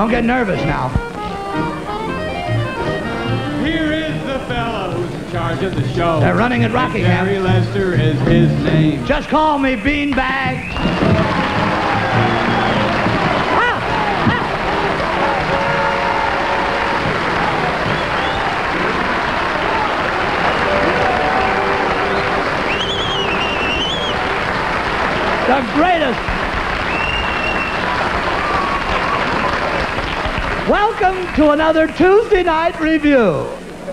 Don't get nervous now. Here is the fellow who's in charge of the show. They're running at Rockingham. Jerry Lester is his name. Just call me Beanbag. The greatest. Welcome to another Tuesday night review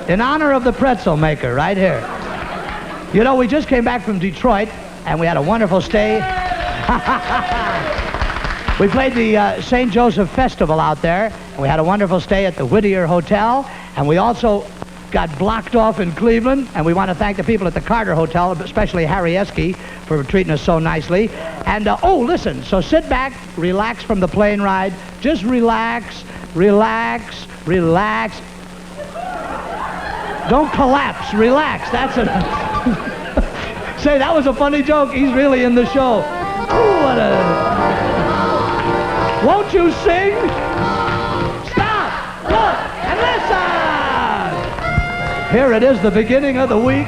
in honor of the pretzel maker right here. You know, we just came back from Detroit and we had a wonderful stay. We played the St. Joseph Festival out there and we had a wonderful stay at the Whittier Hotel, and we also got blocked off in Cleveland, and we want to thank the people at the Carter Hotel, especially Harry Esky, for treating us so nicely. And, oh, listen, so sit back, relax from the plane ride. Just relax, relax, relax. Don't collapse, relax. That's it. Say, that was a funny joke. He's really in the show. Ooh, what a... Won't you sing? Stop, look, and listen! Here it is, the beginning of the week.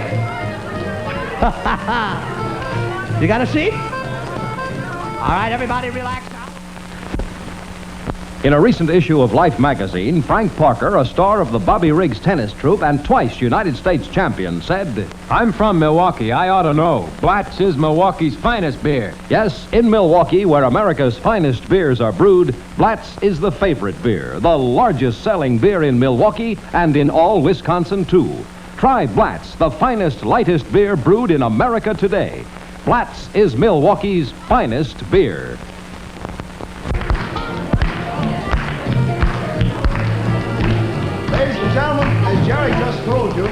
You got a seat? All right, everybody relax now. In a recent issue of Life magazine, Frank Parker, a star of the Bobby Riggs tennis troupe and twice United States champion, said, I'm from Milwaukee. I ought to know. Blatz is Milwaukee's finest beer. yes, in Milwaukee, where America's finest beers are brewed, Blatz is the favorite beer, the largest selling beer in Milwaukee and in all Wisconsin, too. Try Blatz, the finest, lightest beer brewed in America today. Blatz is Milwaukee's finest beer. Ladies and gentlemen, as Jerry just told you,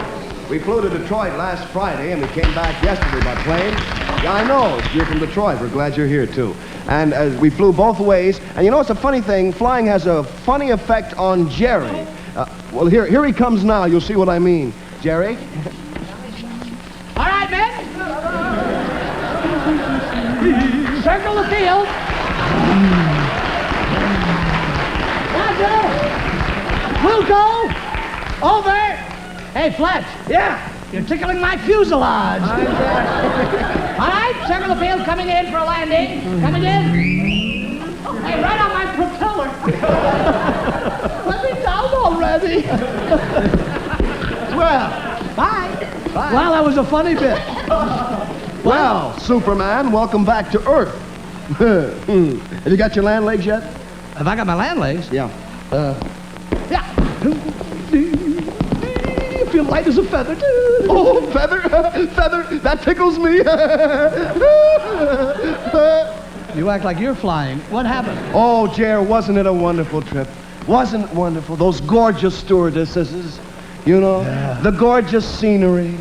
we flew to Detroit last Friday and we came back yesterday by plane. Yeah, I know. You're from Detroit. We're glad you're here, too. And we flew both ways. And you know, it's a funny thing. Flying has a funny effect on Jerry. Well, here he comes now. You'll see what I mean. Jerry? All right, men. Circle the field. Roger. We'll go over. Hey, Fletch. Yeah. You're tickling my fuselage. All right, circle the field, coming in for a landing. Coming in. Hey, right on my propeller. Let me down already. Well, Bye. Bye. Well, that was a funny bit. well, Superman, welcome back to Earth. Have you got your land legs yet? Have I got my land legs? Yeah. Yeah. I feel light as a feather. Oh, feather, feather, that tickles me. You act like you're flying. What happened? Oh, Jer, wasn't it a wonderful trip? Wasn't it wonderful? Those gorgeous stewardesses, you know, the gorgeous scenery,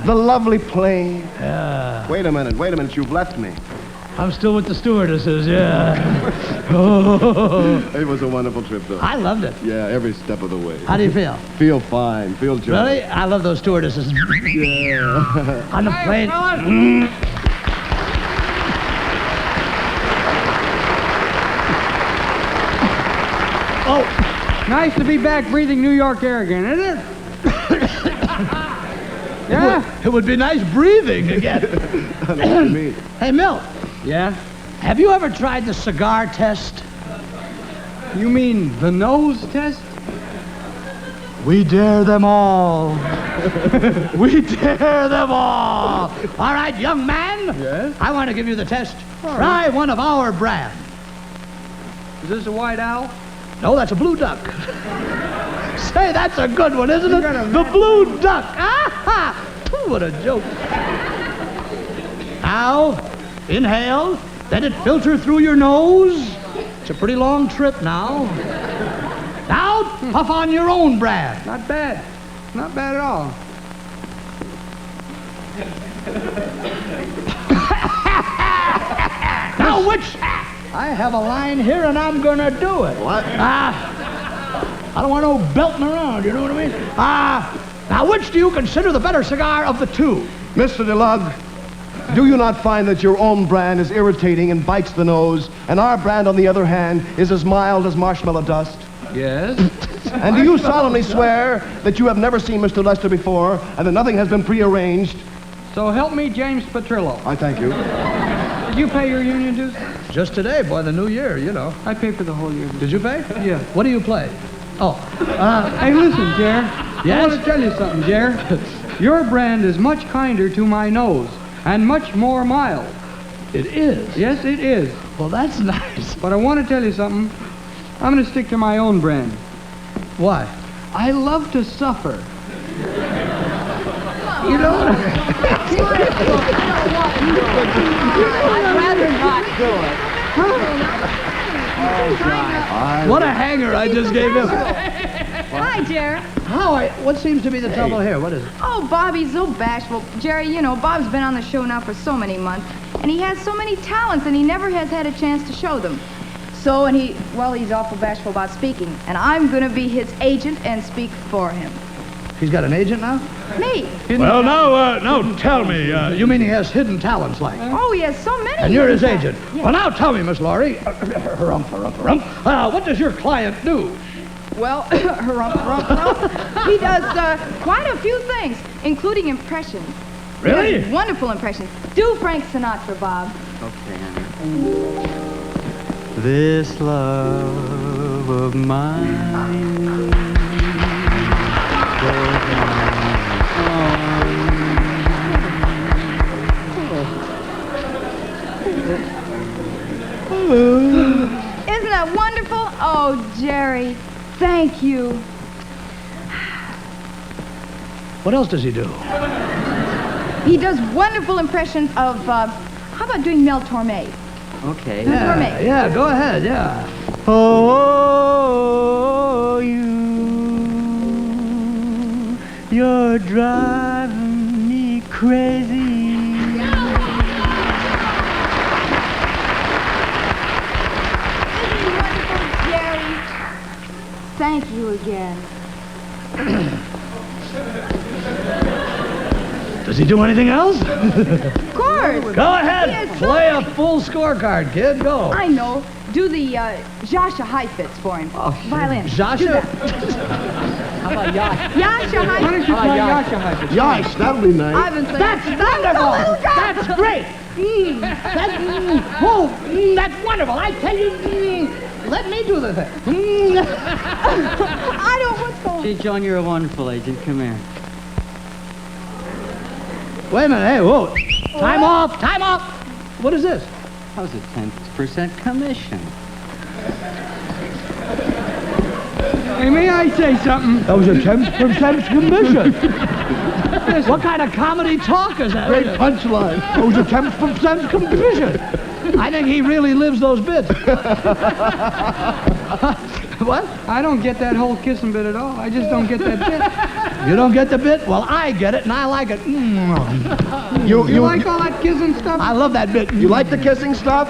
the lovely plane. Yeah. Wait a minute, you've left me. I'm still with the stewardesses, yeah. Oh. It was a wonderful trip, though. I loved it. Yeah, every step of the way. How do you feel? Feel fine, feel joy. Really? I love those stewardesses. Yeah. On the plane. Oh, nice to be back breathing New York air again, isn't it? Yeah? It would be nice breathing again. I know what you mean. Hey, Milt, Yeah? have you ever tried the cigar test? You mean the nose test? We dare them all. We dare them all. All right, young man. Yes? I want to give you the test. Try one of our brand. Is this a white owl? No, that's a blue duck. Say, that's a good one, isn't it? got a The blue duck. Ah-ha! Ooh, what a joke. Now, inhale. Let it filter through your nose. It's a pretty long trip now. Now, puff on your own brand. Not bad. Not bad at all. Now, which... I have a line here, and I'm gonna do it. What? I don't want no belting around, you know what I mean? Now, which do you consider the better cigar of the two? Mr. DeLug, do you not find that your own brand is irritating and bites the nose, and our brand, on the other hand, is as mild as marshmallow dust? Yes? And do you solemnly swear that you have never seen Mr. Lester before and that nothing has been prearranged? So help me, James Petrillo. I thank you. Did you pay your union dues? Just today, boy, the new year, you know. I paid for the whole year. Did you pay? Yeah. What do you play? Oh, Hey, listen, Jer. Yes? I want to tell you something, Jer. Your brand is much kinder to my nose and much more mild. it is. Yes, it is. Well, that's nice. But I want to tell you something. I'm going to stick to my own brand. Why? I love to suffer. You know, I'd rather not do it. what a hanger I just gave him. Hi, Jerry. What seems to be the trouble here? What is it? Oh, Bobby's so bashful. Jerry, you know, Bob's been on the show now for so many months, and he has so many talents, and he never has had a chance to show them. So, he's awful bashful about speaking, and I'm going to be his agent and speak for him. He's got an agent now? Me. Well, now tell me. You mean he has hidden talents like? Oh, he has so many. And you're his hidden agent. talents. Yeah. Well, now tell me, Miss Laurie. What does your client do? Well, he does quite a few things, including impressions. He Really? does wonderful impressions. Do Frank Sinatra, Bob. Okay, honey. This love of mine goes Isn't that wonderful? Oh, Jerry, thank you. What else does he do? He does wonderful impressions of, how about doing Mel Torme? Okay. Mel Torme. Yeah, go ahead, yeah. Oh, you're driving me crazy. Isn't he wonderful, Jerry? Thank you again. Does he do anything else? Of course. Go ahead. He is so Play a many- full scorecard, kid. Go. I know. Do the Jasha high fits for him. Oh, Violin. Jasha? Do that. How about Yash? Yasha Why high don't fits. you try Yasha Hyper? Yosh, that would be nice. I've been saying That's wonderful. That's great. That's wonderful. I tell you, let me do the thing. I don't what's going on. Gee, John, you're a wonderful agent. Come here. Wait a minute. Hey, whoa. Time off. Time off. What is this? That was a 10% commission. Hey, may I say something? That was a 10% commission. What kind of comedy talk is that? Great punchline. That was a 10% commission. I think he really lives those bits. What? I don't get that whole kissing bit at all. I just don't get that bit. You don't get the bit? Well, I get it, and I like it. You like all that kissing stuff? I love that bit. You like the kissing stuff?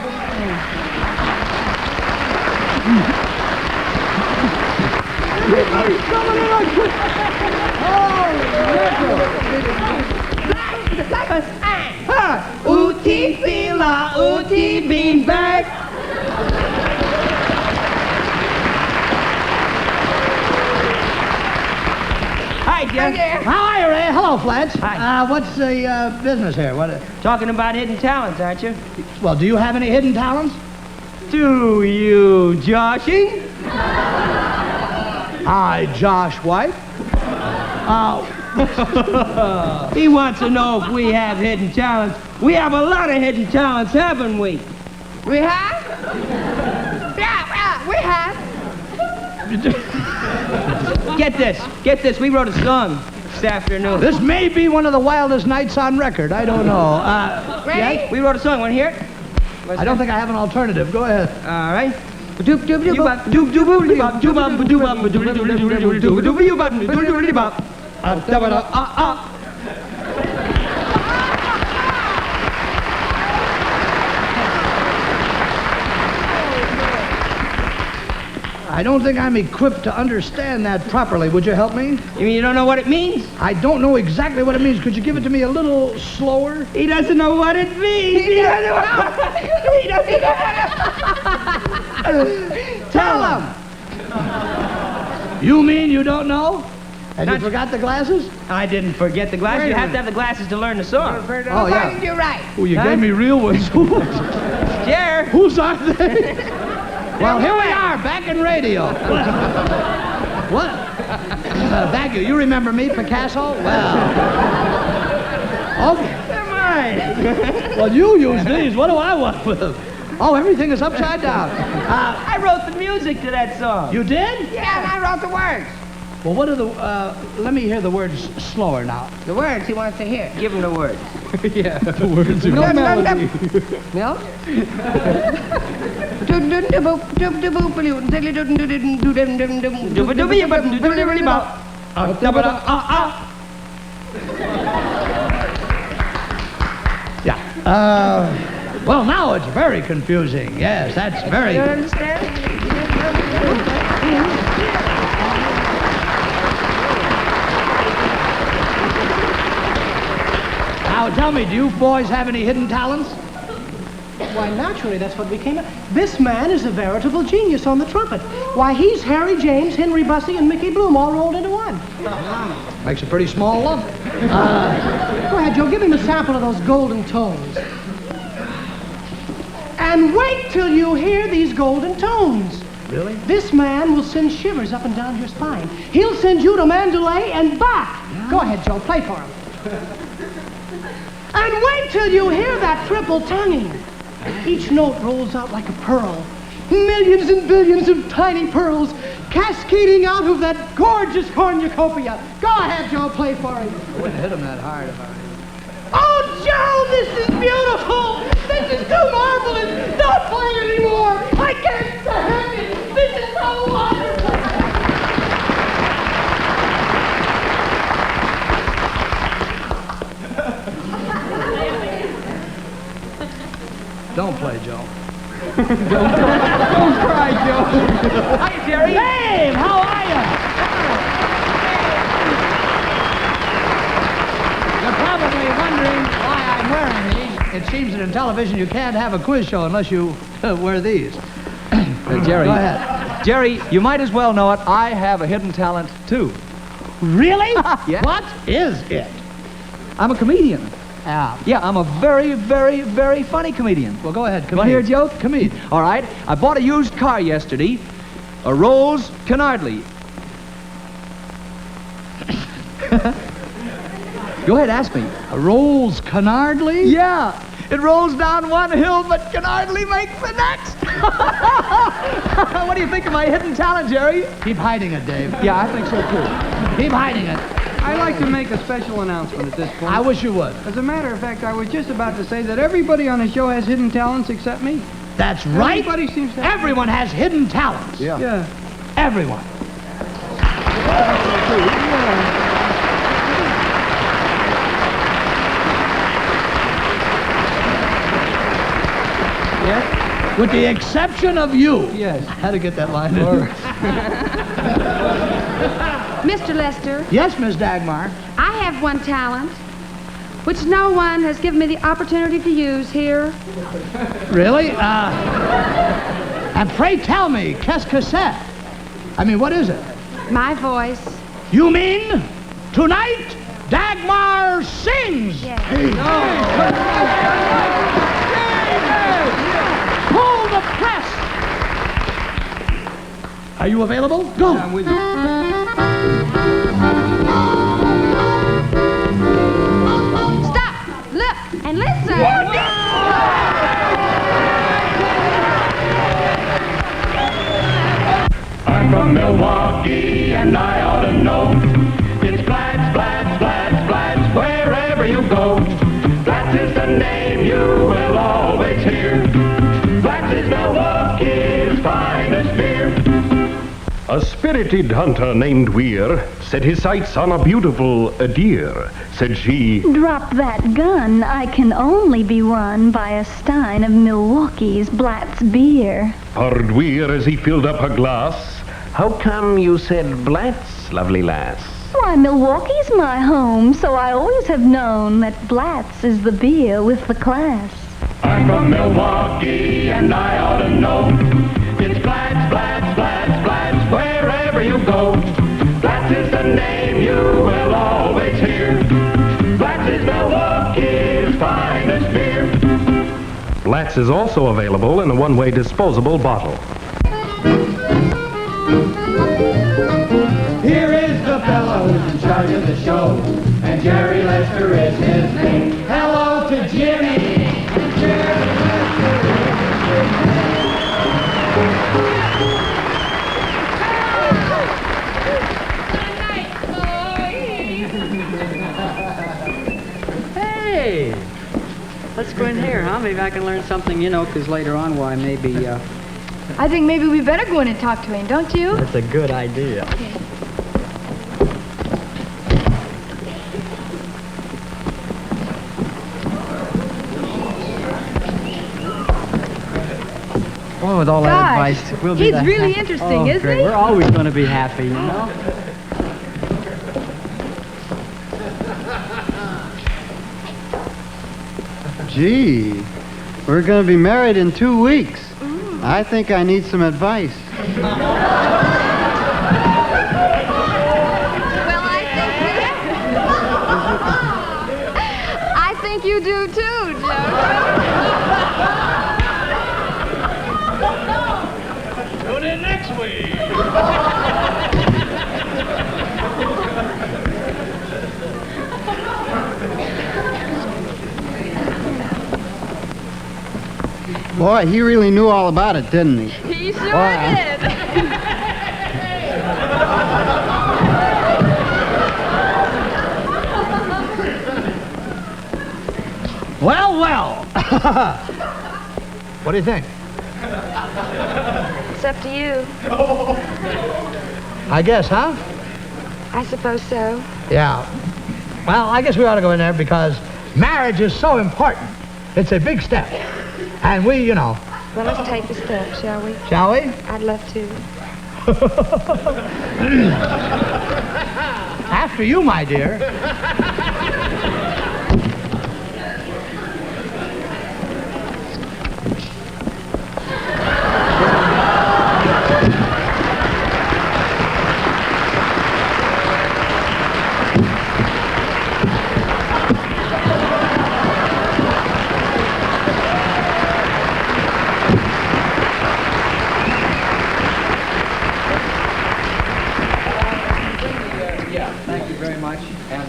Ooty fila, ooty beanbag. Hi, Jim. How are you, Ray? Hello, Fletch. Hi. What's the business here? Talking about hidden talents, aren't you? Well, do you have any hidden talents? Do you, Joshing? Hi, Josh White. He wants to know if we have hidden talents. We have a lot of hidden talents, haven't we? We have? Yeah, we have. Get this. We wrote a song this afternoon. This may be one of the wildest nights on record. I don't know. Ready? We wrote a song. Want to hear it? I don't think I have an alternative. Go ahead. All right. I don't think I'm equipped to understand that properly. Would you help me? You mean you don't know what it means? I don't know exactly what it means. Could you give it to me a little slower? He doesn't know what it means. He doesn't know. Tell him. You mean you don't know? And you Not- forgot the glasses? I didn't forget the glasses. Wait You a have to minute. have the glasses to learn the song. Oh, yeah. You're right. Oh, you Huh? gave me real ones. Jer. Whose are they? Well, here we are, back in radio. What? Thank you. You remember me, Picasso? Well. Okay. Come on. Well, you use these. What do I want with them? Oh, everything is upside down. I wrote the music to that song. You did? Yeah, and I wrote the words. Well, what are the... let me hear the words slower now. The words he wants to hear. Give him the words. Yeah, the words are... No melody. Milk? Yeah. Well, now it's very confusing. Yes, that's very... You understand? Now, tell me, do you boys have any hidden talents? Why, naturally, that's what we came at. This man is a veritable genius on the trumpet. Why, he's Harry James, Henry Bussey, and Mickey Bloom all rolled into one. Makes a pretty small lump. Go ahead, Joe, give him a sample of those golden tones. And wait till you hear these golden tones. Really? This man will send shivers up and down your spine. He'll send you to Mandalay and back. Go ahead, Joe, play for him. And wait till you hear that triple tonguing. Each note rolls out like a pearl. Millions and billions of tiny pearls cascading out of that gorgeous cornucopia. Go ahead, Joe, play for him. I wouldn't hit him that hard if I... Oh, Joe, this is beautiful. This is too marvelous. Don't play anymore. I can't stand it. This is so wonderful. Don't play, Joe. Don't cry, Joe. Hi, Jerry. Dave, how are you? You're probably wondering why I'm wearing these. It seems that in television you can't have a quiz show unless you wear these. Jerry. Go ahead. Jerry, you might as well know it. I have a hidden talent, too. Really? Yeah. What is it? I'm a comedian. Ah, Yeah, I'm a very, very, very funny comedian. well, go ahead. You want to hear a joke? Comedian. All right. I bought a used car yesterday, a Rolls Canardly. Go ahead, ask me. A Rolls Canardly? Yeah, it rolls down one hill, but Canardly makes the next. What do you think of my hidden talent, Jerry? Keep hiding it, Dave. Yeah, I think so, too. Keep hiding it. I'd like to make a special announcement at this point. I wish you would. As a matter of fact, I was just about to say that everybody on the show has hidden talents except me. That's right. Everybody seems to have... Everyone has hidden talents. Yeah. Everyone. Yes? With the exception of you. Yes. I had to get that line in. Mr. Lester, Yes, Miss Dagmar. I have one talent, which no one has given me the opportunity to use here. Really? And pray tell me, qu'est-ce que c'est? I mean, what is it? My voice. You mean tonight Dagmar sings? Yes. Pull the press. Are you available? Go. I'm with you. Stop, look, and listen. I'm from Milwaukee and I ought to know. It's Flats, Flats, Flats, Flats, wherever you go. Flats is the name you will always hear. Flats is Milwaukee's finest beer. A spirited hunter named Weir set his sights on a beautiful deer. Said she, Drop that gun. I can only be won by a stein of Milwaukee's Blatz beer. purred Weir as he filled up her glass. How come you said Blatz, lovely lass? Why, Milwaukee's my home, so I always have known that Blatz is the beer with the class. I'm from Milwaukee and I ought to know. It's Flats, Flats, Flats, Flats, wherever you go. the name you will always hear. Blatz is Milwaukee's finest beer. Blatz is also available in a one-way disposable bottle. Here is the fellow who's in charge of the show, and Jerry Lester is his name. Hello to Jimmy. Jerry Lester is his Hey! Let's go in here, huh? Maybe I can learn something, you know, because later on, why, maybe, I think maybe we better go in and talk to him, don't you? That's a good idea. Well, with all that Gosh, advice, we'll be he's the really interesting, isn't great. he? We're always going to be happy, you know? Gee, we're going to be married in 2 weeks. I think I need some advice. I think you do too, Joe. Tune in next week. Boy, he really knew all about it, didn't he? He sure Boy, did. Well, well. What do you think? It's up to you. I guess, huh? I suppose so. Yeah. Well, I guess we ought to go in there because marriage is so important. It's a big step. And we, you know. Well, let's take the step, shall we? Shall we? I'd love to. After you, my dear.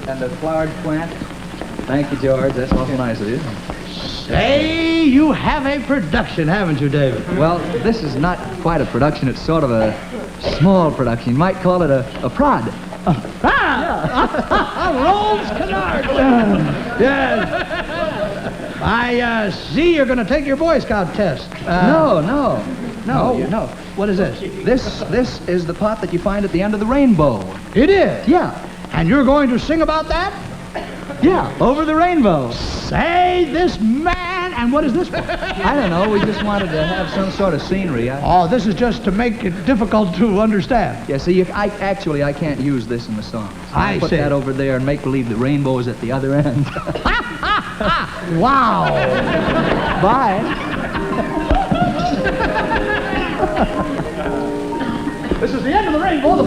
And the flowered plant. Thank you, George. That's awful nice of you. Say, you have a production, haven't you, David? Well, this is not quite a production. It's sort of a small production. You might call it a prod. Rolls Canard. Yes. I see you're going to take your Boy Scout test. No. What is this? This is the pot that you find at the end of the rainbow. It is? Yeah. And you're going to sing about that? Yeah, over the rainbow. Say, this man, and what is this for? I don't know, we just wanted to have some sort of scenery. Oh, this is just to make it difficult to understand. Yeah, see, I can't use this in the song. So I put see. that over there and make believe the rainbow is at the other end. Wow. Bye. This is the end of the rainbow. The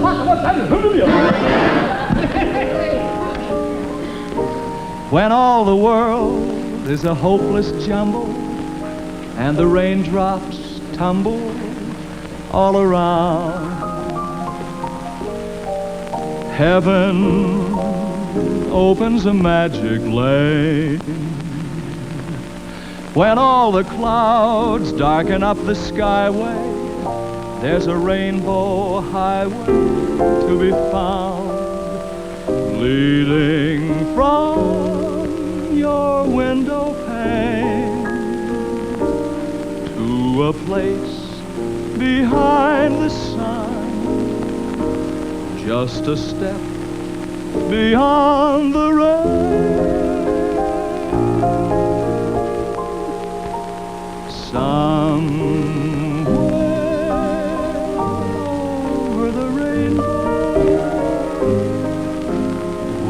When all the world is a hopeless jumble and the raindrops tumble all around, heaven opens a magic lane. When all the clouds darken up the skyway, there's a rainbow highway to be found, leading from your window pane to a place behind the sun, just a step beyond the rain. Somewhere over the rainbow,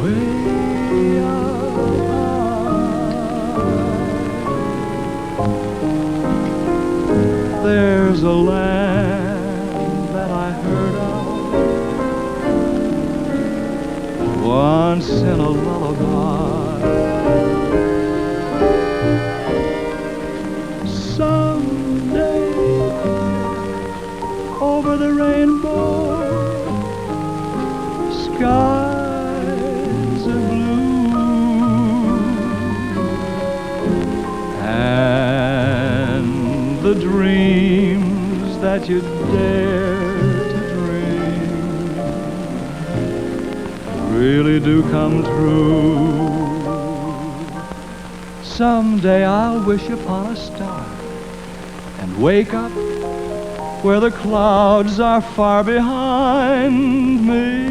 way up high, there's a land that I heard of once in a lullaby. Someday, over the rainbow, skies are blue, and the dreams that you dare to dream really do come true. Someday I'll wish upon a star and wake up where the clouds are far behind me,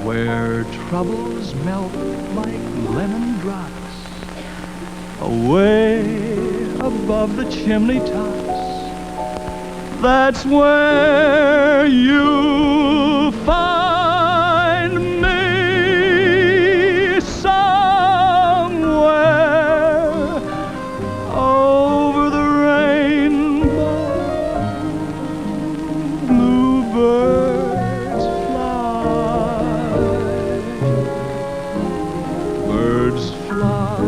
where troubles melt like lemon drops away above the chimney tops. That's where you'll find me, somewhere over the rainbow. Bluebirds fly, birds fly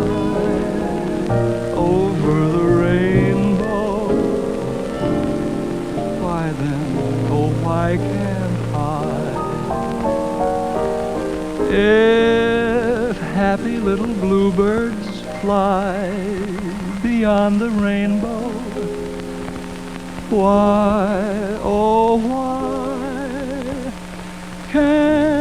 over the rainbow. Why then, oh why can't I? If happy little bluebirds fly beyond the rainbow, why, oh why can't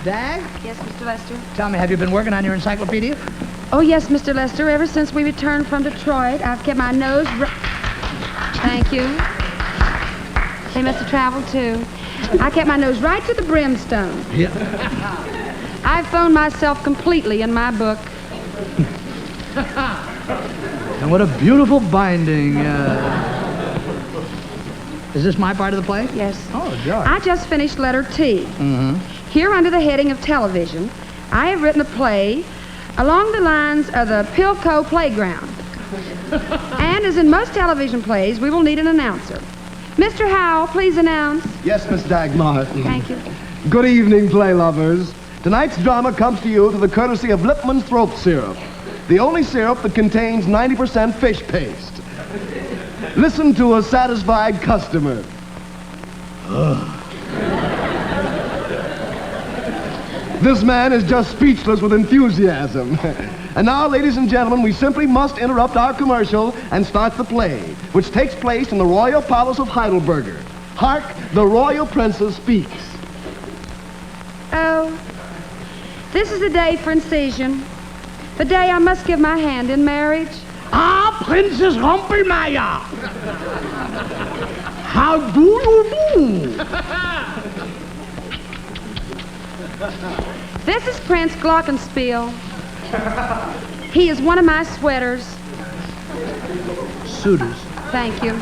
Dag? Yes, Mr. Lester? Tell me, have you been working on your encyclopedia? Oh, yes, Mr. Lester. Ever since we returned from Detroit, I've kept my nose... Thank you. They must have traveled, too. I kept my nose right to the brimstone. Yeah. I've phoned myself completely in my book. And what a beautiful binding. Is this my part of the play? Yes. Oh, George. I just finished letter T. Mm-hmm. Here, under the heading of television, I have written a play along the lines of the Pilco Playground. And as in most television plays, we will need an announcer. Mr. Howell, please announce. Yes, Miss Dagmar. Thank you. Good evening, play lovers. Tonight's drama comes to you through the courtesy of Lipman's Throat Syrup, the only syrup that contains 90% fish paste. Listen to a satisfied customer. This man is just speechless with enthusiasm. And now, ladies and gentlemen, we simply must interrupt our commercial and start the play, which takes place in the Royal Palace of Heidelberger. Hark, the Royal Princess speaks. Oh, this is the day for incision. The day I must give my hand in marriage. Ah, Princess Rumpelmeier. How do you do? This is Prince Glockenspiel. He is one of my sweaters. Suitors. Thank you.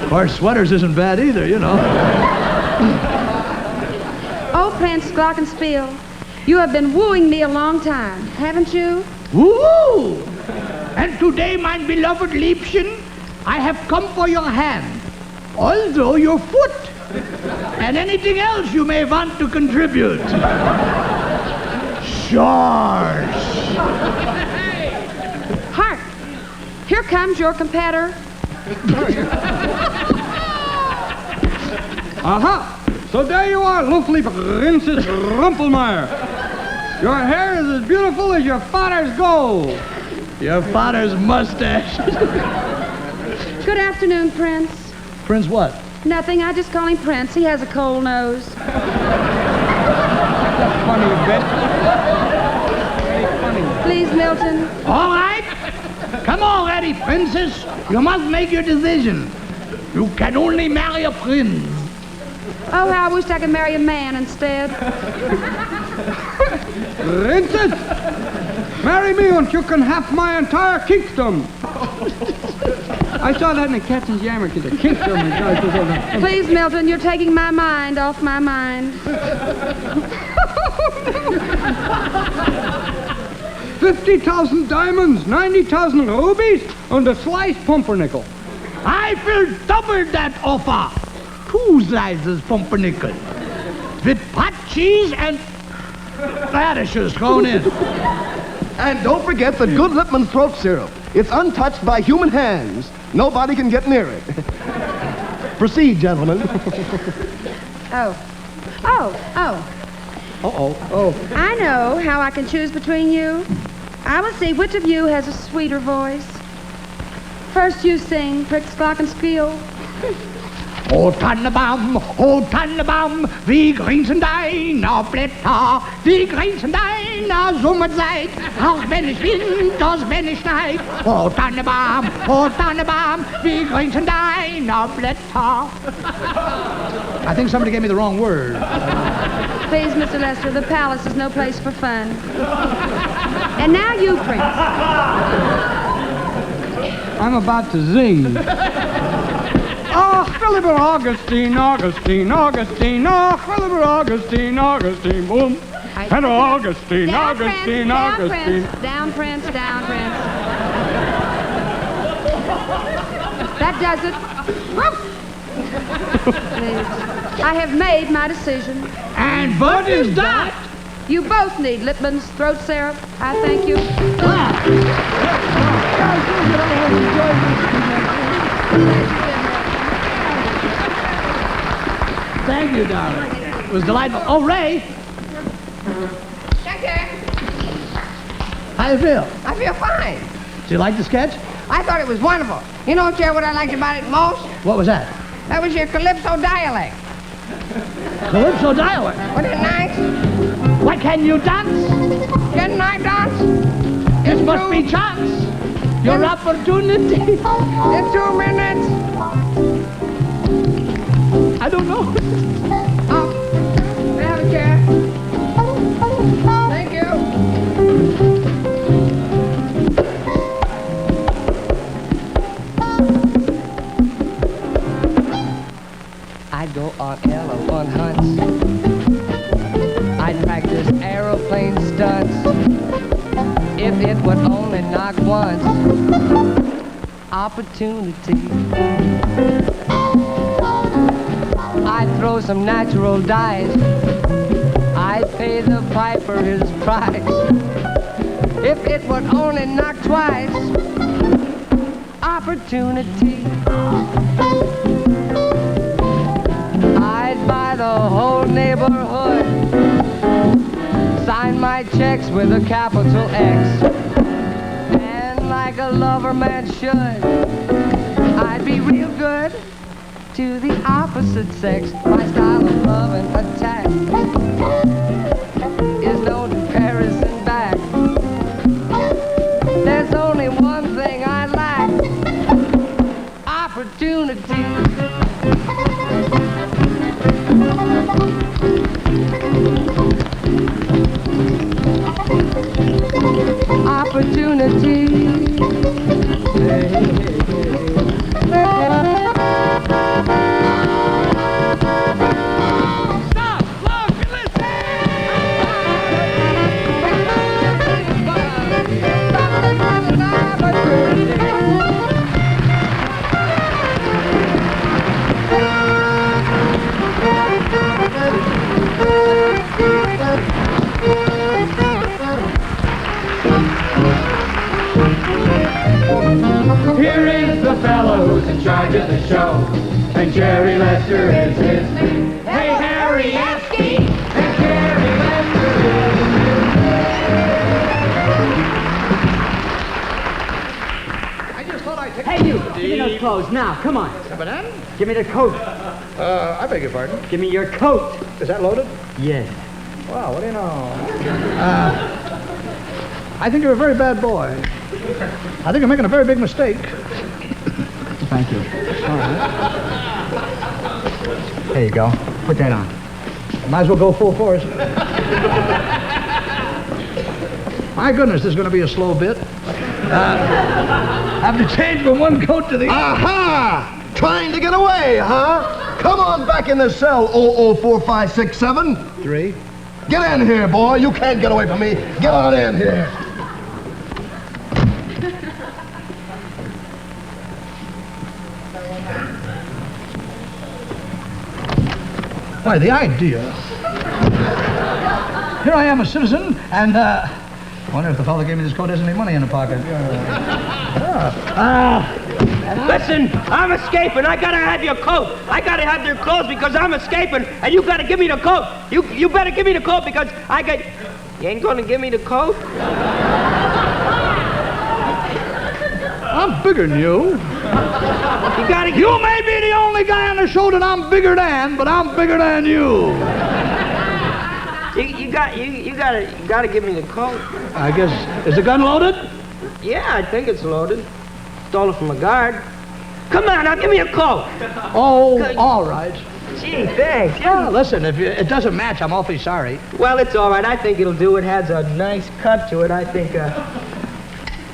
Of course, sweaters isn't bad either, you know. Oh, Prince Glockenspiel, you have been wooing me a long time, haven't you? Woo! And today, my beloved Liebchen, I have come for your hand, also your foot, and anything else you may want to contribute. George. Hark! Here comes your competitor. Aha! So there you are, lovely Princess Rumpelmeier. Your hair is as beautiful as your father's gold. Your father's mustache. Good afternoon, Prince. Prince what? Nothing, I just call him Prince. He has a cold nose. Funny bit. Very funny. Please, Milton. All right. Come already, Princess. You must make your decision. You can only marry a prince. Oh, how I wished I could marry a man instead. Princess, marry me and you can have my entire kingdom. I saw that in the Captain's Yammer to the kinks of my God. Please, Milton, you're taking my mind off my mind. 50,000 diamonds, 90,000 rubies, and a sliced pumpernickel. I will double that offer. 2 slices pumpernickel. With pot cheese and radishes thrown in. And don't forget the good Lipman throat syrup. It's untouched by human hands. Nobody can get near it. Proceed, gentlemen. Oh. I know how I can choose between you. I will see which of you has a sweeter voice. First you sing, Pricks Glockenspiel. O Tannenbaum, wie grünzen deine Blätter, wie grünzen deine Sommerzeit, auch wenn es windet, auch wenn es schneit. O Tannenbaum, wie grünzen deine Blätter. I think somebody gave me the wrong word. Please, Mr. Lester, the palace is no place for fun. And now you, Prince. I'm about to zing. Oh, Philipper Augustine, Augustine, Augustine, oh, Philipper Augustine, Augustine, boom. And Augustine, Down, Augustine, Prince, Augustine. Down, Prince, down, Prince. That does it. Please. I have made my decision. And what is that? You both need Lipman's throat syrup. I thank you. Thank you, darling. It was delightful. Oh, Ray. How do you feel? I feel fine. Do you like the sketch? I thought it was wonderful. You know, Chair, what I liked about it most? What was that? That was your Calypso dialect. Calypso dialect. Wasn't it nice? Why can you dance? Can I dance? It must be chance. Your opportunity. In 2 minutes. I don't know. Oh, may I have a chair? Thank you. I'd go on elephant hunts. I'd practice aeroplane stunts. If it would only knock once. Opportunity. I'd throw some natural dice. I'd pay the piper his price. If it would only knock twice. Opportunity. I'd buy the whole neighborhood. Sign my checks with a capital X. And like a lover man should, I'd be real good to the opposite sex. My style of love and attack is no comparison back. There's only one thing I lack. Opportunity. Opportunity. Here is the fellow who's in charge of the show, and Jerry Lester is his name. Hey, Harry Esky, and Jerry Lester is his I just thought I'd take... Hey, you! Give me those clothes now. Come on. Give me the coat. I beg your pardon? Give me your coat. Is that loaded? Yes. Wow, what do you know? I think you're a very bad boy. I think you're making a very big mistake. Thank you. All right. There you go. Put that on. Might as well go full force. My goodness, this is going to be a slow bit. Have to change from one coat to the other. Aha! Trying to get away, huh? Come on back in the cell, 004567. 3. Get in here, boy. You can't get away from me. Get on in here. Why, the idea. Here I am, a citizen, and, I wonder if the fellow that gave me this coat has any money in the pocket. Listen, I'm escaping. I gotta have your coat. I gotta have your clothes because I'm escaping, and you gotta give me the coat. You better give me the coat because I got... You ain't gonna give me the coat? I'm bigger than you. You gotta... You may be the only guy on the show that I'm bigger than, but I'm bigger than you. You gotta give me the coat. I guess, is the gun loaded? Yeah, I think it's loaded. Stole it from a guard. Come on, now give me a coat. Oh, all right. Gee, thanks. Yeah, listen, if it doesn't match, I'm awfully sorry. Well, it's all right. I think it'll do. It has a nice cut to it. I think,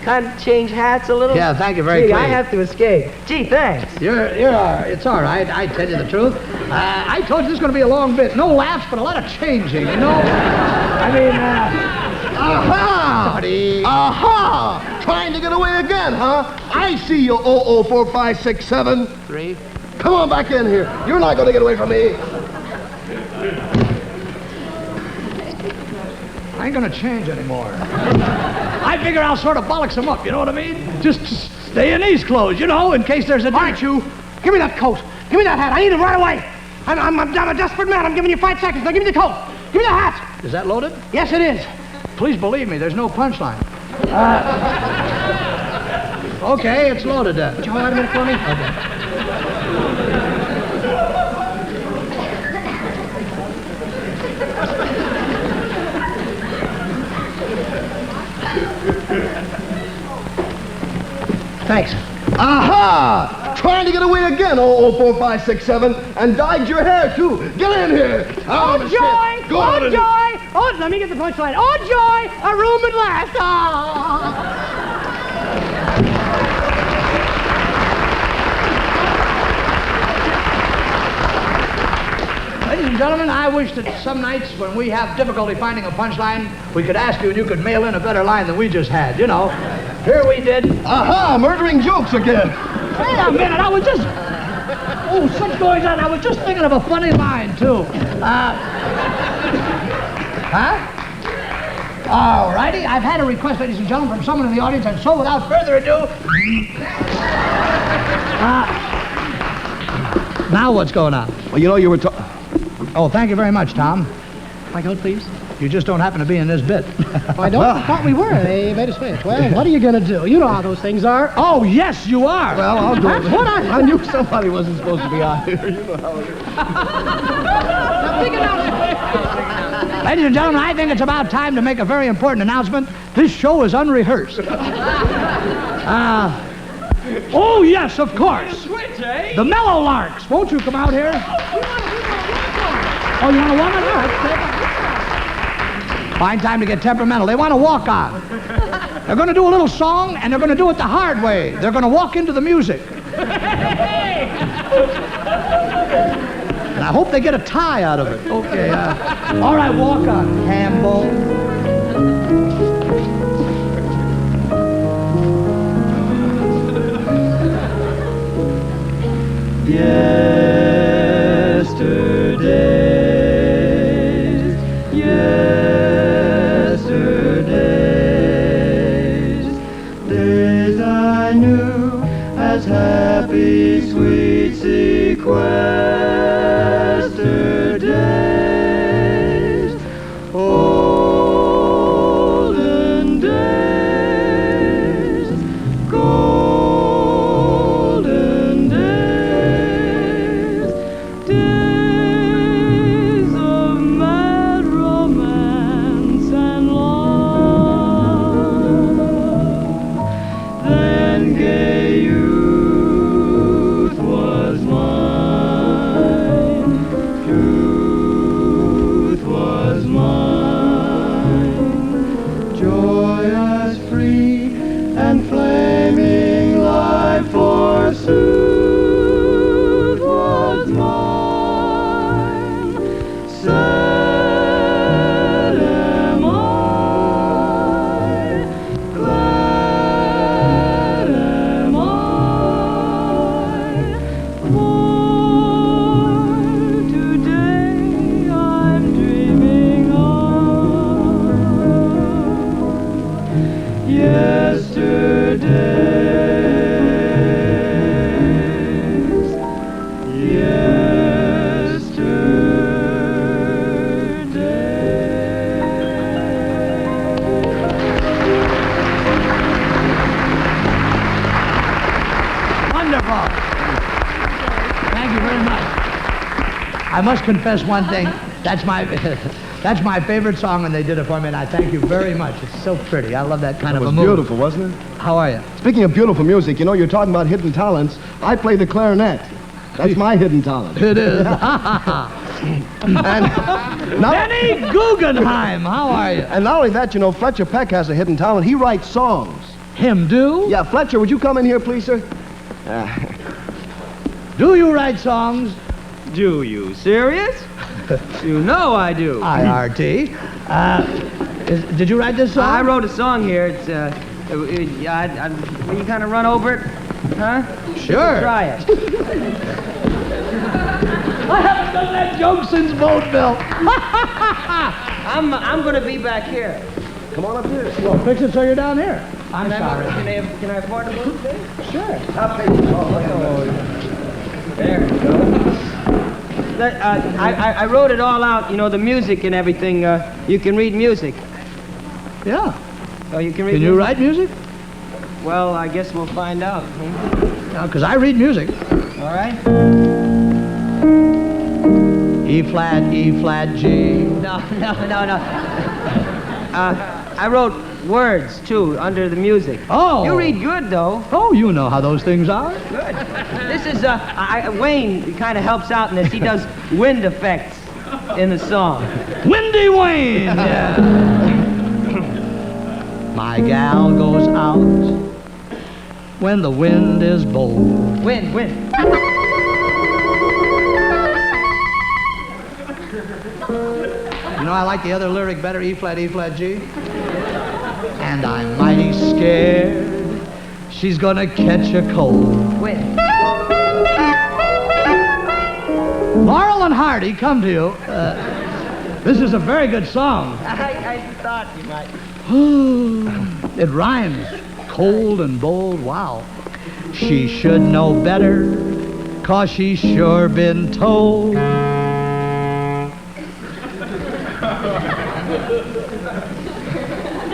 can't change hats a little? Yeah, thank you very much. much. I have to escape. Gee, thanks. It's all right. I tell you the truth. I told you this is going to be a long bit. No laughs, but a lot of changing, you know? I mean, Aha! Buddy. Aha! Trying to get away again, huh? I see you, 004567. 3. Come on back in here. You're not going to get away from me. I ain't going to change anymore. I figure I'll sort of bollocks them up, you know what I mean? Just stay in these clothes, you know, in case there's a... All right, you. Give me that coat. Give me that hat. I need it right away. I'm a desperate man. I'm giving you 5 seconds. Now give me the coat. Give me the hat. Is that loaded? Yes, it is. Please believe me, there's no punchline. Okay, it's loaded then. Would you hold on a minute for me? Okay. Thanks. Aha! Trying to get away again, 004567, and dyed your hair, too. Get in here. Oh, shit. joy! Go Oh, on in. joy! Oh, let me get the punchline. Oh, joy! A room at last. Ladies and gentlemen, I wish that some nights when we have difficulty finding a punchline, we could ask you and you could mail in a better line than we just had, you know. Here we did. Aha! Murdering jokes again. Wait a minute, I was just... Oh, such goings on. I was just thinking of a funny line, too. Huh? All righty. I've had a request, ladies and gentlemen, from someone in the audience, and so without further ado... Now what's going on? Well, you know, you were talking... Oh, thank you very much, Tom. My coat, please. You just don't happen to be in this bit. I don't. I thought we were. They made us switch. Well, what are you going to do? You know how those things are. Oh, yes, you are. Well, I'll do That's it. what I knew somebody wasn't supposed to be on here. You know how it is. Ladies and gentlemen, I think it's about time to make a very important announcement. This show is unrehearsed. Oh, yes, of course. The Mellow Larks. Won't you come out here? Oh, you want to walk on? All right. Fine time to get temperamental. They want to walk on. They're going to do a little song, and they're going to do it the hard way. They're going to walk into the music. And I hope they get a tie out of it. Okay, all right, walk on. Hambo. Yesterdays, days I knew as happy, sweet sequester days, olden days, golden days, days of mad romance and love. Then gay youth was mine. call. Thank you very much. I must confess one thing. That's my favorite song, and they did it for me, and I thank you very much. It's so pretty. I love that kind of a It was movie. beautiful, wasn't it? How are you? Speaking of beautiful music, you know, you're talking about hidden talents. I play the clarinet. That's my hidden talent. It is. And Benny Guggenheim, how are you? And not only that, you know, Fletcher Peck has a hidden talent. He writes songs. Him do? Yeah, Fletcher, would you come in here, please, sir? Do you write songs? Do you? Serious? You know I do. IRT. Did you write this song? I wrote a song here. It's, will you kind of run over it? Huh? Sure. Try it. I haven't done that joke since vaudeville. I'm going to be back here. Come on up here. Well, fix it so you're down here. I'm sorry. Can I afford to move, please? Sure. I'll pay you. There we go. I wrote it all out, you know, the music and everything. You can read music. Yeah. Oh, you can read Can you write music? Well, I guess we'll find out. No, because I read music. All right. E flat, G. No. I wrote words, too, under the music. Oh. You read good, though. Oh, you know how those things are. Good. This is, Wayne kind of helps out in this. He does wind effects in the song. Windy Wayne! Yeah. My gal goes out when the wind is bold. Wind. You know, I like the other lyric better, E flat, G. And I'm mighty scared she's gonna catch a cold. Wind. Laurel and Hardy, come to you. This is a very good song. I thought you might. It rhymes. Cold and bold, wow. She should know better, 'cause she's sure been told.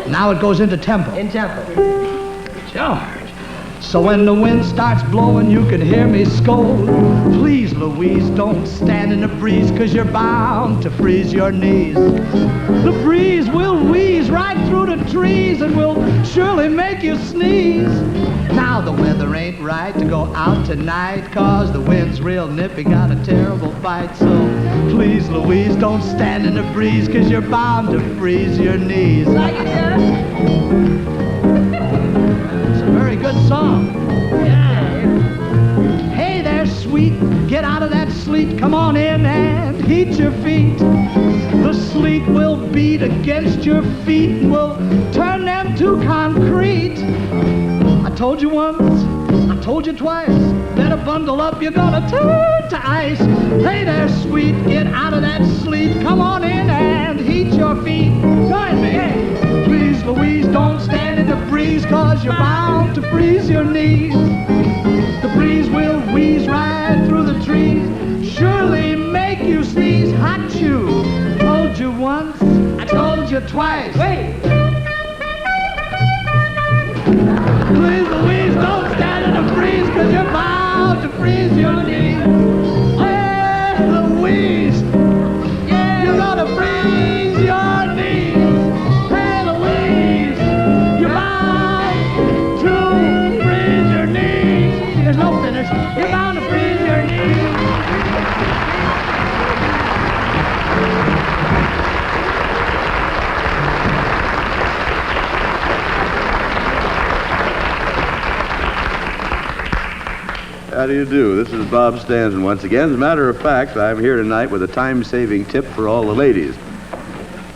Now it goes into tempo. In tempo. George. So when the wind starts blowing, you can hear me scold. Please, Louise, don't stand in the breeze, 'cause you're bound to freeze your knees. The breeze will wheeze right through the trees and will surely make you sneeze. Now the weather ain't right to go out tonight, 'cause the wind's real nippy, got a terrible bite. So please, Louise, don't stand in the breeze, 'cause you're bound to freeze your knees. It's a very good song. Yeah. Hey there, sweet, get out of that sleet. Come on in and heat your feet. The sleet will beat against your feet and will turn them to concrete. I told you once, I told you twice, better bundle up, you're gonna turn to ice. Hey there, sweet, get out of that sleet. Come on in and heat your feet. Join me. Please, Louise, don't stand in the breeze, 'cause you're bound to freeze your knees. The breeze will wheeze right through the trees, surely make you sneeze. Hot-chew. Told you once, I told you twice. Wait. Please, Louise, don't stand in the breeze, 'cause you're bound to freeze your knees. Hey, Louise, you're gonna freeze your knees. Hey, Louise, you're bound to freeze your knees. There's no finish. You're bound to freeze your knees. How do you do? This is Bob Stanton once again. As a matter of fact, I'm here tonight with a time-saving tip for all the ladies.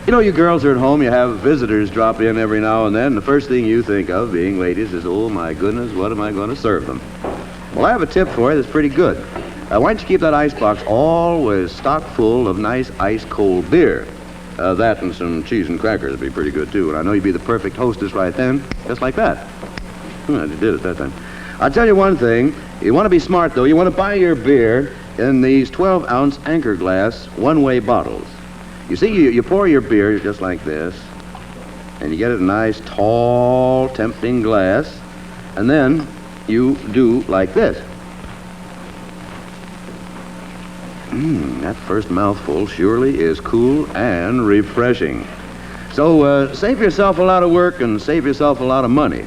You know, you girls are at home, you have visitors drop in every now and then. The first thing you think of, being ladies, is, oh my goodness, what am I going to serve them? Well, I have a tip for you that's pretty good. Why don't you keep that icebox always stocked full of nice ice-cold beer? That and some cheese and crackers would be pretty good, too. And I know you'd be the perfect hostess right then, just like that. I did it that time. I'll tell you one thing. You want to be smart, though. You want to buy your beer in these 12-ounce Anchor glass one-way bottles. You see, you pour your beer just like this, and you get it in a nice, tall, tempting glass, and then you do like this. That first mouthful surely is cool and refreshing. So save yourself a lot of work and save yourself a lot of money.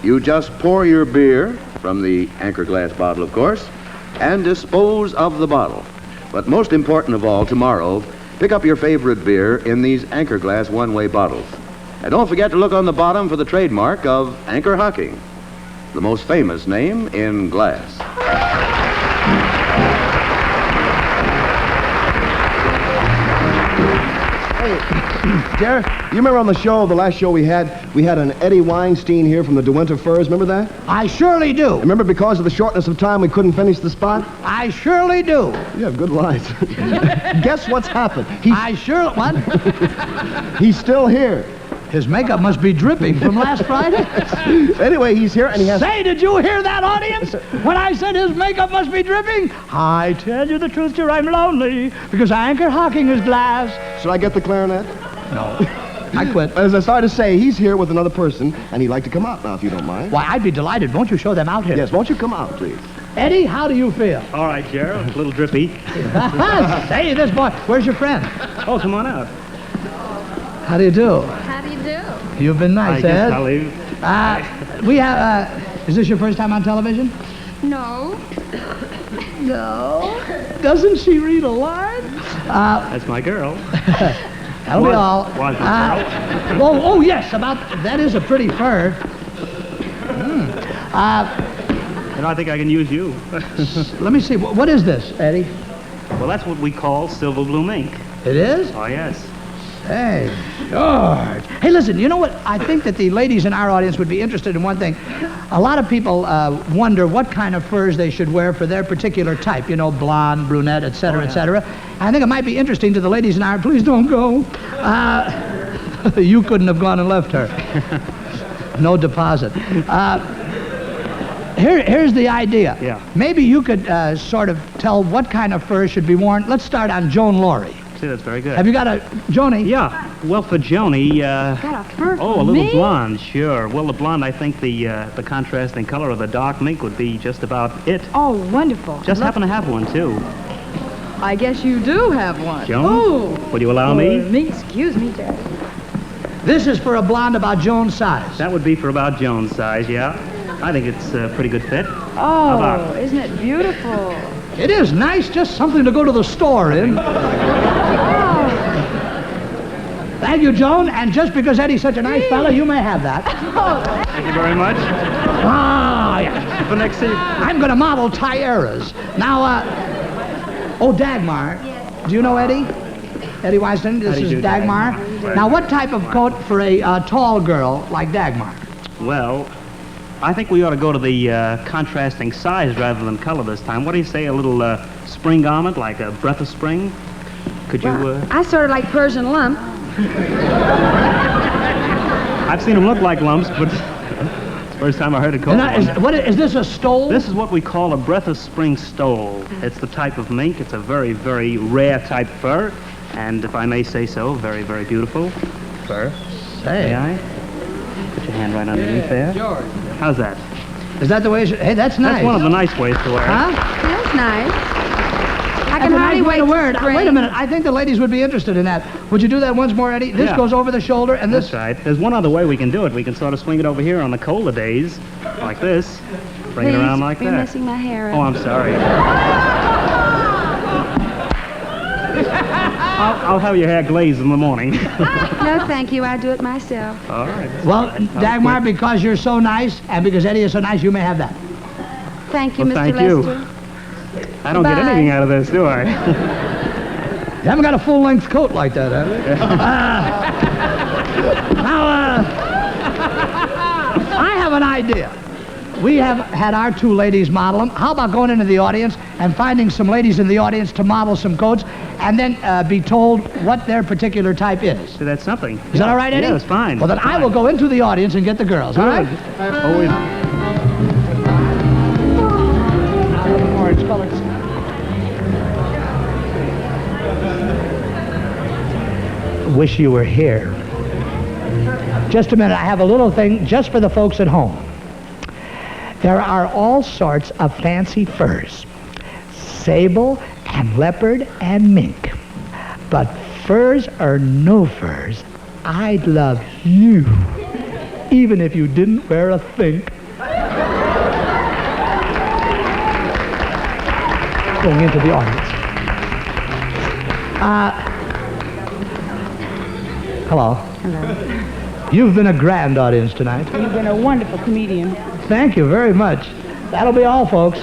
You just pour your beer, from the Anchor glass bottle, of course, and dispose of the bottle. But most important of all, tomorrow, pick up your favorite beer in these Anchor glass one-way bottles. And don't forget to look on the bottom for the trademark of Anchor Hocking, the most famous name in glass. Jerry, you remember on the show, the last show we had an Eddie Weinstein here from the De Winter Furs. Remember that? I surely do. Remember because of the shortness of time we couldn't finish the spot? I surely do. You have good lines. Guess what's happened? What? He's still here. His makeup must be dripping from last Friday. Anyway, he's here and he has... Say, did you hear that, audience? When I said his makeup must be dripping? I tell you the truth, dear, I'm lonely because Anchor Hocking is glass. Should I get the clarinet? No. I quit. As I started to say, he's here with another person, and he'd like to come out now, if you don't mind. Why, I'd be delighted. Won't you show them out here? Yes, won't you come out, please? Eddie, how do you feel? All right, Gerald. A little drippy. Say, this boy. Where's your friend? Oh, come on out. How do you do? How do you do? You've been nice, I Ed. guess I'll leave. We have, is this your first time on television? No. No. Doesn't she read a line? That's my girl. That'll be all. Was my girl. Oh, yes, that is a pretty fur. I think I can use you. Let me see. What is this, Eddie? Well, that's what we call silver blue ink. It is? Oh, yes. Hey, George. Hey, listen, you know what? I think that the ladies in our audience would be interested in one thing. A lot of people wonder what kind of furs they should wear for their particular type. You know, blonde, brunette, et cetera, et cetera. I think it might be interesting to the ladies in our... Please don't go. You couldn't have gone and left her. No deposit. Here's the idea. Yeah. Maybe you could sort of tell what kind of fur should be worn. Let's start on Joan Laurie. See, that's very good. Have you got a Joni? Yeah. Well, for Joni, Got a fur oh, for a little me? blonde, sure. Well, the blonde, I think the contrasting color of the dark mink would be just about it. Oh, wonderful. Just happen to have one, too. I guess you do have one. Joan? Oh. Would you allow me? Excuse me, Daddy. This is for a blonde about Joan's size. That would be for about Joan's size, yeah. I think it's a pretty good fit. Oh, isn't it beautiful? It is nice, just something to go to the store in. Thank you, Joan. And just because Eddie's such a nice fella, you may have that. Thank you very much. Ah, yeah. For next season. I'm going to model Tieras. Now, Dagmar. Do you know Eddie? Eddie Weinstein, this is Dagmar. Now, what type of coat for a tall girl like Dagmar? Well, I think we ought to go to the contrasting size rather than color this time. What do you say, a little spring garment, like a breath of spring? Could you... I sort of like Persian lump. I've seen them look like lumps, but it's the first time I heard it called Is this a stole? This is what we call a breath of spring stole. It's the type of mink. It's a very, very rare type fur. And if I may say so, very, very beautiful fur. Say. May I? Put your hand right underneath there. George. How's that? Is that the way? Hey, that's nice. That's one of the nice ways to wear it. Huh? Feels nice. I can That's a hardly nice way wait to wear it. spring. Wait a minute. I think the ladies would be interested in that. Would you do that once more, Eddie? This Yeah. goes over the shoulder, and this... That's right. There's one other way we can do it. We can sort of swing it over here on the colder days, like this. Bring it around like You're that. messing my hair up. Oh, I'm sorry. I'll have your hair glazed in the morning. No, thank you. I do it myself. All right. Well, Dagmar, because you're so nice, and because Eddie is so nice, you may have that. Thank you, Well, Mr. thank you. Lester. I don't get Bye. anything out of this, do I? You haven't got a full-length coat like that, have you? I have an idea. We have had our two ladies model them. How about going into the audience and finding some ladies in the audience to model some coats, and then be told what their particular type is? So that's something. Is that all right, Eddie? Yeah, that's fine. Well, then I will go into the audience and get the girls, all right? Always. Orange colors. Wish you were here. Just a minute, I have a little thing just for the folks at home. There are all sorts of fancy furs. Sable and leopard and mink. But furs or no furs, I'd love you, even if you didn't wear a thing. Going into the audience. Hello. Hello. You've been a grand audience tonight. You've been a wonderful comedian. Thank you very much. That'll be all, folks.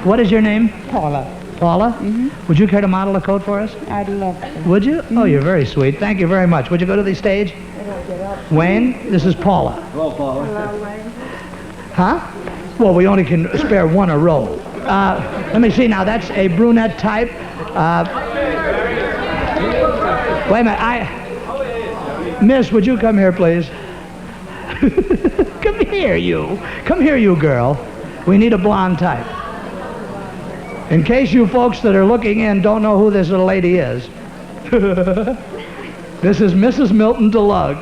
What is your name? Paula. Paula? Mm-hmm. Would you care to model a coat for us? I'd love to. Would you? Oh, you're very sweet. Thank you very much. Would you go to the stage? Wayne, this is Paula. Hello, Paula. Hello, Wayne. Huh? Well, we only can spare one a row. Let me see now. That's a brunette type. Wait a minute. Miss, would you come here, please? Come here, you. Come here, you girl. We need a blonde type. In case you folks that are looking in don't know who this little lady is, this is Mrs. Milton DeLug.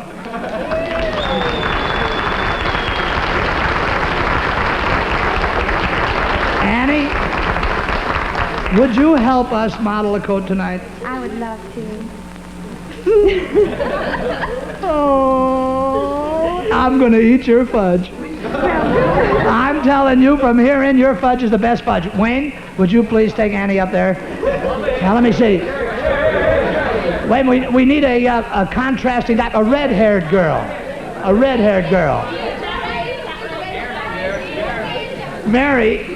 Annie, would you help us model a coat tonight? I would love to. Oh, I'm going to eat your fudge. I'm telling you, from here in, your fudge is the best fudge. Wayne, would you please take Annie up there? Now, let me see. Wait, we need a contrasting type, a red-haired girl. A red-haired girl. Mary.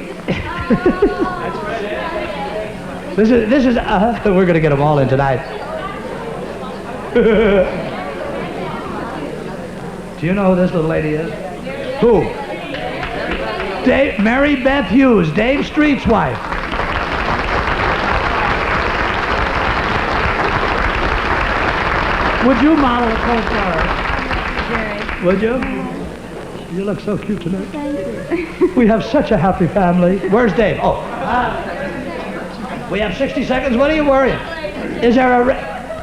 This is, we're going to get them all in tonight. Do you know who this little lady is? Who? Mary Beth Hughes, Dave Street's wife. Would you model a coat for her? Would you? You look so cute tonight. Thank you. We have such a happy family. Where's Dave? Oh. We have 60 seconds. What are you worrying? Is there a...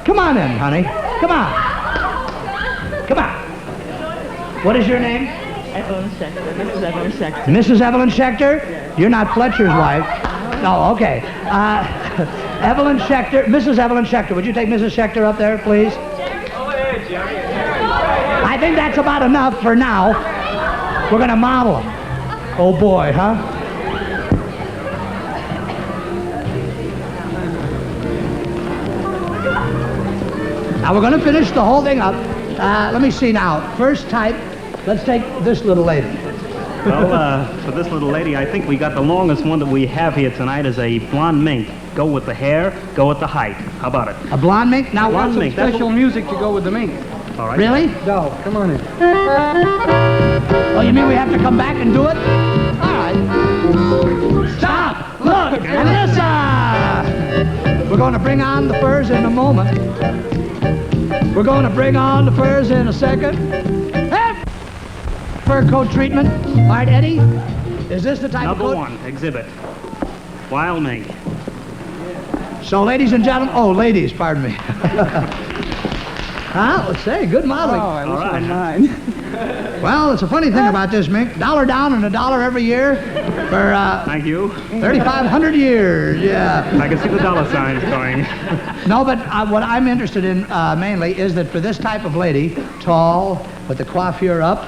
Come on in, honey. Come on. Come on. What is your name? Evelyn Schechter. Mrs. Evelyn Schechter. Mrs. Evelyn Schechter? You're not Fletcher's wife. No, okay. Evelyn Schechter. Mrs. Evelyn Schechter. Would you take Mrs. Schechter up there, please? I think that's about enough for now. We're going to model them. Oh, boy, huh? Now, we're going to finish the whole thing up. Let me see now. First type, let's take this little lady. Well, for this little lady, I think we got the longest one that we have here tonight is a blonde mink. Go with the hair, go with the height. How about it? A blonde mink? Now, blonde Some mink. special music to go with the mink. All right. Really? No, come on in. Oh, you mean we have to come back and do it? All right. Stop! Look! And listen! We're going to bring on the furs in a moment. We're going to bring on the furs in a second. Hey! Fur coat treatment. All right, Eddie. Is this the type of coat? Number one, exhibit. Wild mink. So, ladies and gentlemen, oh, ladies, pardon me. Huh? Let's say, good modeling. Oh, I wish I had mine. Well, it's a funny thing about this mink. $1 down and $1 every year for Thank you. 3,500 years. Yeah. I can see the dollar signs going. No, but what I'm interested in mainly is that for this type of lady, tall, with the coiffure up,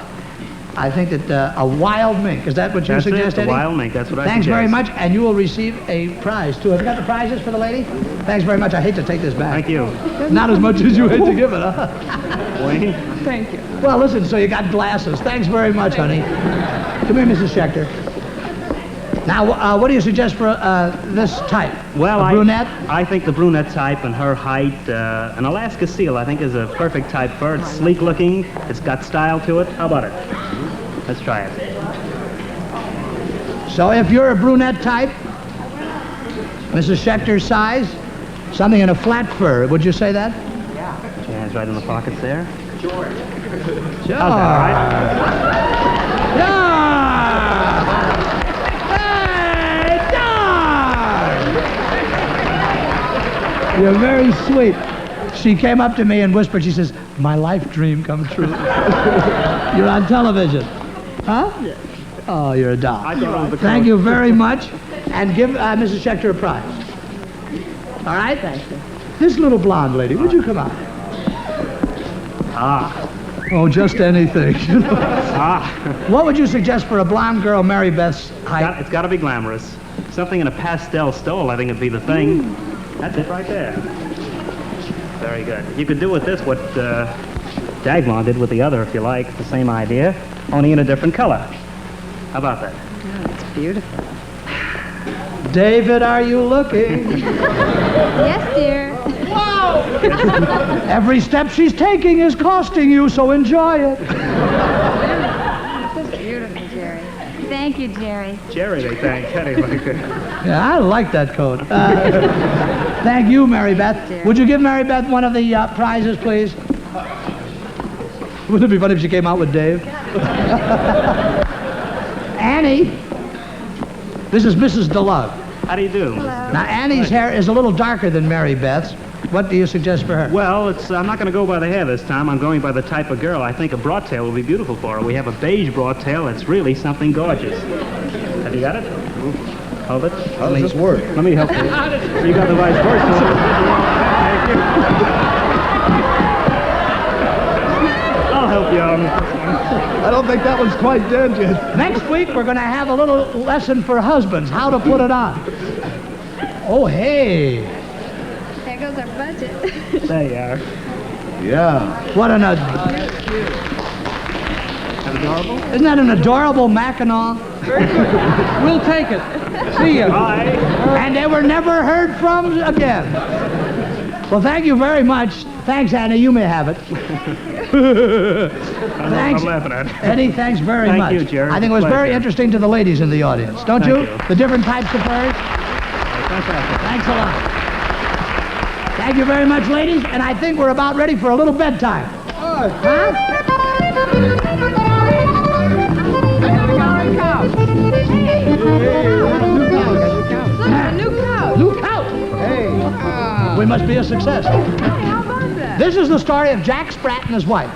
I think that a wild mink, is that what you suggest, Eddie? A wild mink, that's what I Thanks suggest. very much, and you will receive a prize, too. Have you got the prizes for the lady? Thanks very much. I hate to take this back. Thank you. Not as much as you hate to give it, huh? Wayne? Thank you. Well, listen, so you got glasses. Thanks very much, honey. Come here, Mrs. Schechter. Now, what do you suggest for this type? Well, a brunette? I think the brunette type and her height, an Alaska seal, I think is a perfect type for her. It's sleek looking, it's got style to it. How about it? Let's try it. So if you're a brunette type, Mrs. Schechter's size, something in a flat fur, would you say that? Yeah. Put your hands right in the pockets there. Sure. How's that, all right? Hey, Don! You're very sweet. She came up to me and whispered, she says, my life dream come true. You're on television. Huh? Oh, you're a doll. Thank you very much. and give Mrs. Schechter a prize. All right? Thank you. This little blonde lady, would you come out? Oh, just anything. What would you suggest for a blonde girl, Mary Beth's height? It's got to be glamorous. Something in a pastel stole, I think, would be the thing. That's it right there. Very good. You could do with this what Dagmar did with the other, if you like. The same idea, only in a different color. How about that? Oh, it's beautiful. David, are you looking? Yes, dear. Wow! Every step she's taking is costing you, so enjoy it. That's beautiful, Jerry. Thank you, Jerry. Jerry, they thank. Anyway. Yeah, I like that coat. Thank you, Mary Beth. Would you give Mary Beth one of the prizes, please? Wouldn't it be funny if she came out with Dave? Annie, this is Mrs. DeLove. How do you do? Hello. Now, Annie's hair is a little darker than Mary Beth's. What do you suggest for her? Well, I'm not going to go by the hair this time. I'm going by the type of girl. I think a broad tail will be beautiful for her. We have a beige broad tail that's really something gorgeous. Have you got it? Hold it. How does this work? Let me help you. So you got the right voice. Thank you. I'll help you on this one. I don't think that one's quite dead yet. Next week, we're going to have a little lesson for husbands, how to put it on. Oh, hey. There goes our budget. There you are. Yeah. What an... Adorable? Isn't that an adorable Mackinac? Very good. We'll take it. See ya. Bye. And they were never heard from again. Well, thank you very much. Thanks, Annie. You may have it. Thanks. I'm laughing at it. Eddie, thanks very much. Thank you, Jerry. I think it was very interesting to the ladies in the audience, don't Thank you? you. The different types of birds. Fantastic. Thanks a lot. Thank you very much, ladies. And I think we're about ready for a little bedtime. Huh? New couch. Hey. We must be a success. This is the story of Jack Sprat and his wife.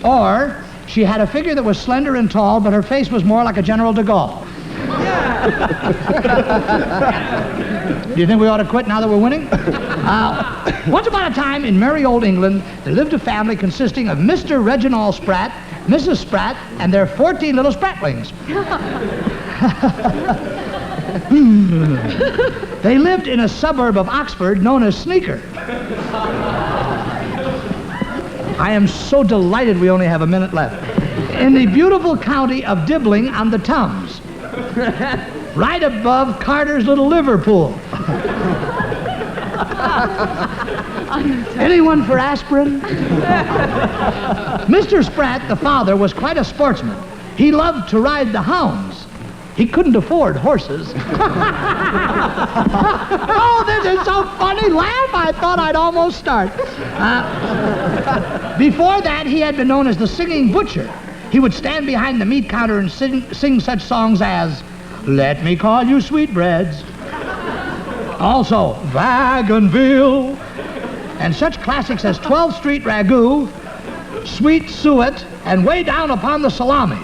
Or, she had a figure that was slender and tall, but her face was more like a General de Gaulle. Do you think we ought to quit now that we're winning? Once upon a time in merry old England, there lived a family consisting of Mr. Reginald Spratt, Mrs. Spratt, and their 14 little spratlings. They lived in a suburb of Oxford known as Sneaker. I am so delighted we only have a minute left. In the beautiful county of Dibbling on the Thames, right above Carter's little Liverpool. Anyone for aspirin? Mr. Spratt, the father, was quite a sportsman. He loved to ride the hounds. He couldn't afford horses. Oh, this is so funny. Laugh, I thought I'd almost start. Before that, he had been known as the Singing Butcher. He would stand behind the meat counter and sing such songs as, "Let me call you sweetbreads." Also, Wagonville. And such classics as 12th Street Ragout, Sweet Suet, and Way Down Upon the Salami.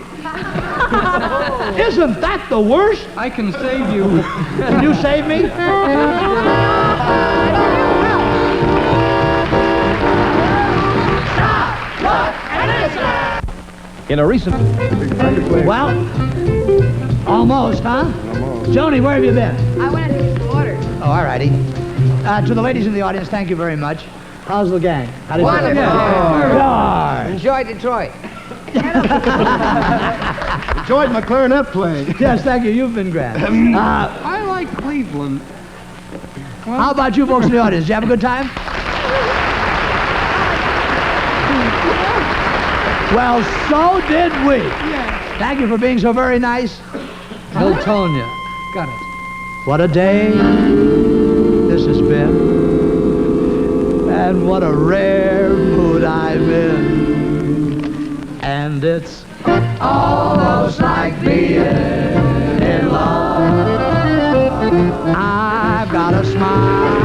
Isn't that the worst? I can save you. Can you save me? In a recent... Well, almost, huh? Joni, where have you been? I went to get orders. Oh, all righty. To the ladies in the audience, thank you very much. How's the gang? How did Wonderful. Yeah. Enjoy Detroit. Enjoyed my clarinet playing. Yes, thank you. You've been grand. I like Cleveland. How about you folks in the audience? Did you have a good time? Well, so did we. Thank you for being so very nice. Miltonia. Got it. What a day this has been. And what a rare mood I'm in. And it's almost like being in love. I've got a smile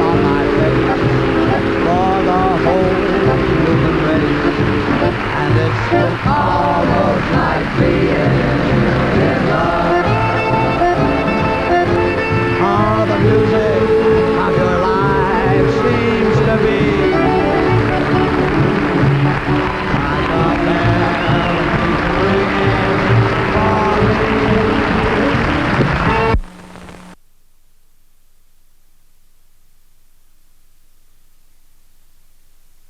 on my face for the whole human race. And it's almost like being